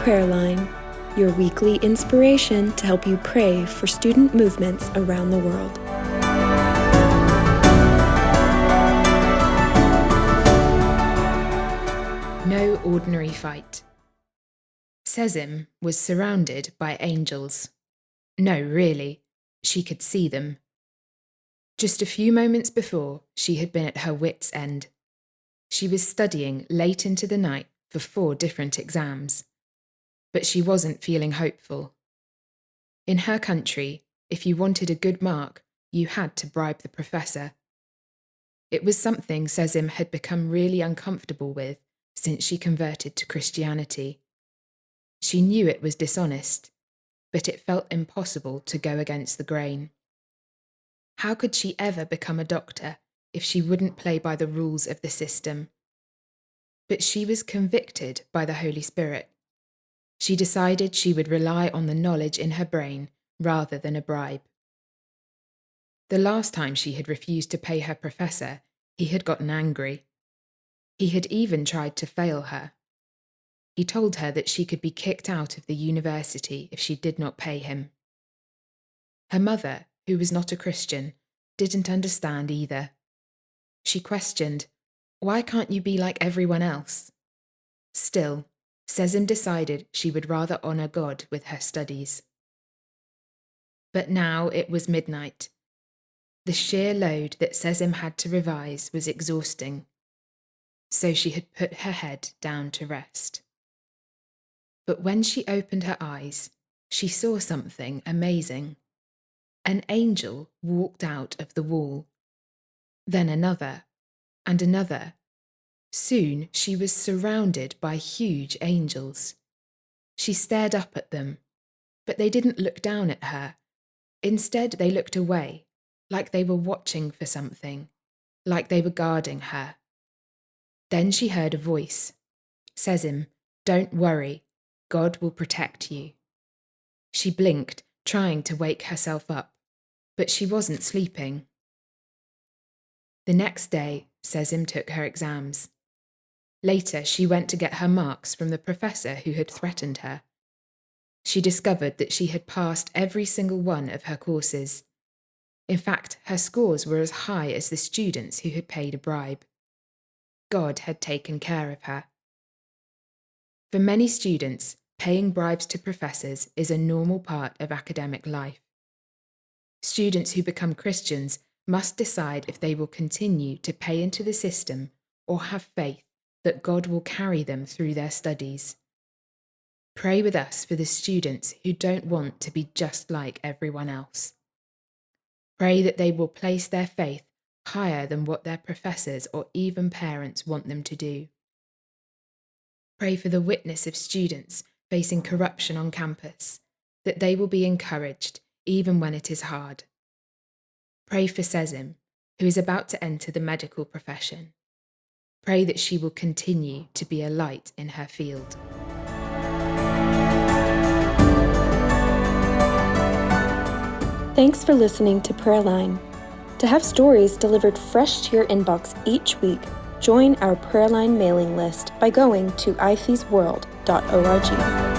Prayerline, your weekly inspiration to help you pray for student movements around the world. No ordinary fight. Sezim was surrounded by angels. No, really, she could see them. Just a few moments before, she had been at her wit's end. She was studying late into the night for 4 different exams. But she wasn't feeling hopeful. In her country, if you wanted a good mark, you had to bribe the professor. It was something Sezim had become really uncomfortable with since she converted to Christianity. She knew it was dishonest, but it felt impossible to go against the grain. How could she ever become a doctor if she wouldn't play by the rules of the system? But she was convicted by the Holy Spirit. She decided she would rely on the knowledge in her brain rather than a bribe. The last time she had refused to pay her professor, he had gotten angry. He had even tried to fail her. He told her that she could be kicked out of the university if she did not pay him. Her mother, who was not a Christian, didn't understand either. She questioned, "Why can't you be like everyone else?" Still, Sezim decided she would rather honour God with her studies. But now it was midnight. The sheer load that Sezim had to revise was exhausting, so she had put her head down to rest. But when she opened her eyes, she saw something amazing. An angel walked out of the wall. Then another, and another. Soon she was surrounded by huge angels. She stared up at them, but they didn't look down at her. Instead, they looked away, like they were watching for something, like they were guarding her. Then she heard a voice. "Sezim, don't worry. God will protect you." She blinked, trying to wake herself up, but she wasn't sleeping. The next day, Sezim took her exams. Later, she went to get her marks from the professor who had threatened her. She discovered that she had passed every single one of her courses. In fact, her scores were as high as the students who had paid a bribe. God had taken care of her. For many students, paying bribes to professors is a normal part of academic life. Students who become Christians must decide if they will continue to pay into the system or have faith that God will carry them through their studies. Pray with us for the students who don't want to be just like everyone else. Pray that they will place their faith higher than what their professors or even parents want them to do. Pray for the witness of students facing corruption on campus, that they will be encouraged even when it is hard. Pray for Sezim, who is about to enter the medical profession. Pray that she will continue to be a light in her field. Thanks for listening to Prayerline. To have stories delivered fresh to your inbox each week, join our Prayerline mailing list by going to ifeesworld.org.